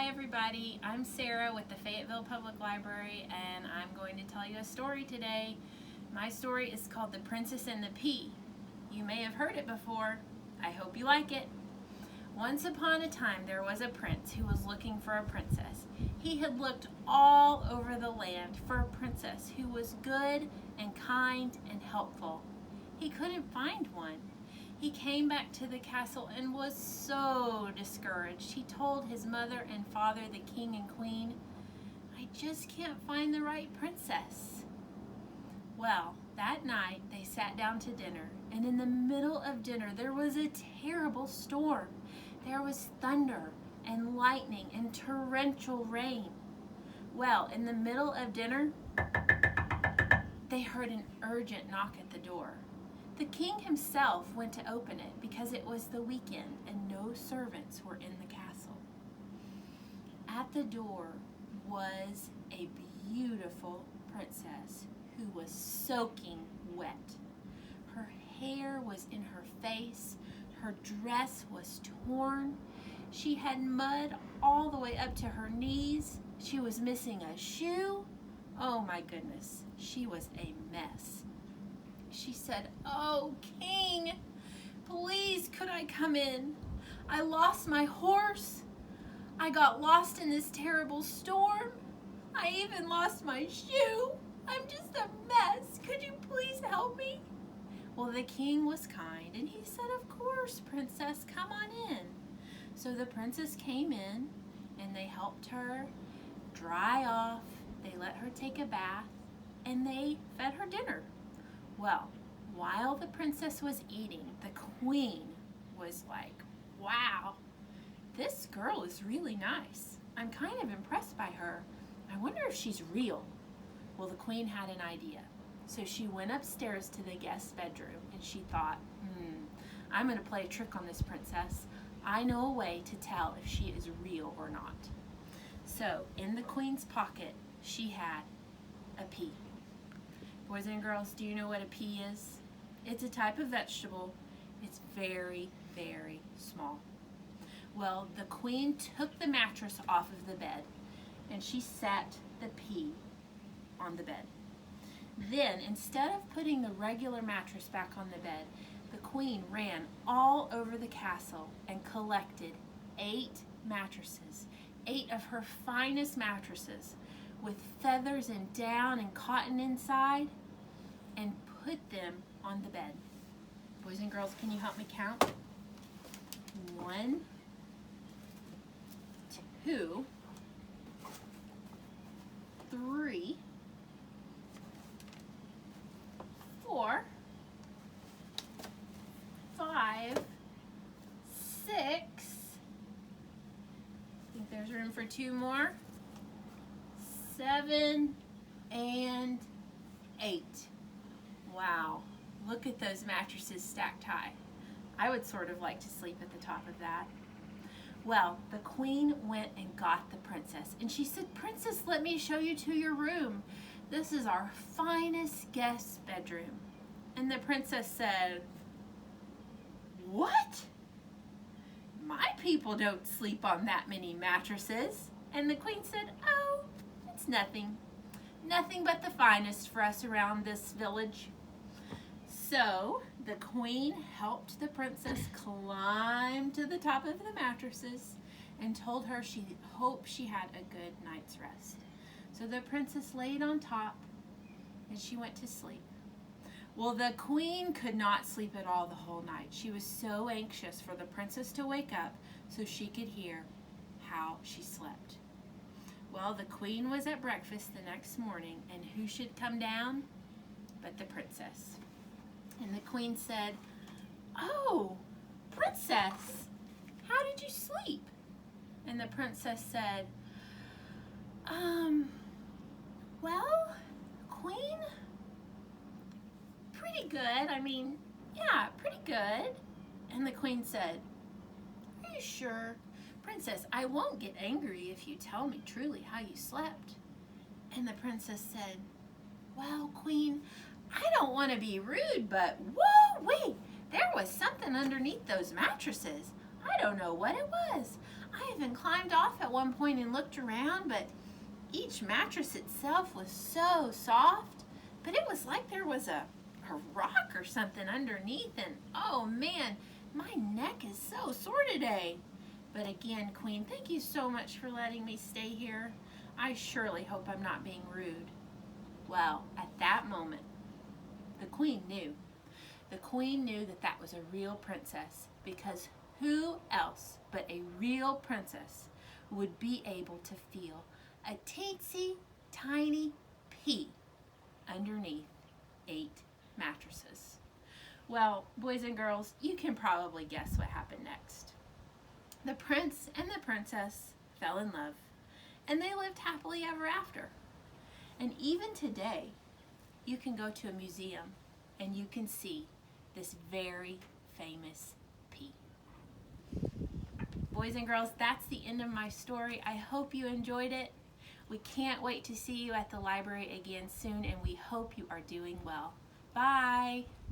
Hi everybody, I'm Sarah with the Fayetteville Public Library and I'm going to tell you a story today. My story is called The Princess and the Pea. You may have heard it before. I hope you like it. Once upon a time there was a prince who was looking for a princess. He had looked all over the land for a princess who was good and kind and helpful. He couldn't find one. He came back to the castle and was so discouraged. He told his mother and father, the king and queen, "I just can't find the right princess." Well, that night they sat down to dinner, and in the middle of dinner there was a terrible storm. There was thunder and lightning and torrential rain. Well, in the middle of dinner, they heard an urgent knock at the door. The king himself went to open it because it was the weekend and no servants were in the castle. At the door was a beautiful princess who was soaking wet. Her hair was in her face, her dress was torn, she had mud all the way up to her knees, she was missing a shoe. Oh my goodness, she was a mess. She said, "Oh, king, please could I come in? I lost my horse. I got lost in this terrible storm. I even lost my shoe. I'm just a mess. Could you please help me?" Well, the king was kind and he said, "Of course, princess, come on in." So the princess came in and they helped her dry off. They let her take a bath and they fed her dinner. Well, while the princess was eating, the queen was like, "Wow, this girl is really nice. I'm kind of impressed by her. I wonder if she's real." Well, the queen had an idea. So she went upstairs to the guest bedroom and she thought, I'm going to play a trick on this princess. I know a way to tell if she is real or not. So in the queen's pocket, she had a pea. Boys and girls, do you know what a pea is? It's a type of vegetable. It's very, very small. Well, the queen took the mattress off of the bed and she set the pea on the bed. Then, instead of putting the regular mattress back on the bed, the queen ran all over the castle and collected 8 mattresses, 8 of her finest mattresses with feathers and down and cotton inside, and put them on the bed. Boys and girls, can you help me count? 1, 2, 3, 4, 5, 6. Think there's room for 2 more. 7 and 8. Wow, look at those mattresses stacked high. I would sort of like to sleep at the top of that. Well, the queen went and got the princess and she said, "Princess, let me show you to your room. This is our finest guest bedroom." And the princess said, "What? My people don't sleep on that many mattresses." And the queen said, "Oh, it's nothing. Nothing but the finest for us around this village." So the queen helped the princess climb to the top of the mattresses and told her she hoped she had a good night's rest. So the princess laid on top and she went to sleep. Well, the queen could not sleep at all the whole night. She was so anxious for the princess to wake up so she could hear how she slept. Well, the queen was at breakfast the next morning, and who should come down but the princess. And the queen said, "Oh, princess, how did you sleep?" And the princess said, Well, queen, pretty good. Yeah, pretty good." And the queen said, "Are you sure? Princess, I won't get angry if you tell me truly how you slept." And the princess said, "Well, queen, I don't want to be rude, but whoa, wait, there was something underneath those mattresses. I don't know what it was. I even climbed off at one point and looked around, but each mattress itself was so soft, but it was like there was a rock or something underneath, and oh man, my neck is so sore today. But again, Queen, thank you so much for letting me stay here. I surely hope I'm not being rude. Well, at that moment, the Queen knew. The Queen knew that that was a real princess, because who else but a real princess would be able to feel a teensy tiny pea underneath 8 mattresses? Well, boys and girls, you can probably guess what happened next. The prince and the princess fell in love, and they lived happily ever after. And even today, you can go to a museum and you can see this very famous pea. Boys and girls, that's the end of my story. I hope you enjoyed it. We can't wait to see you at the library again soon, and we hope you are doing well. Bye.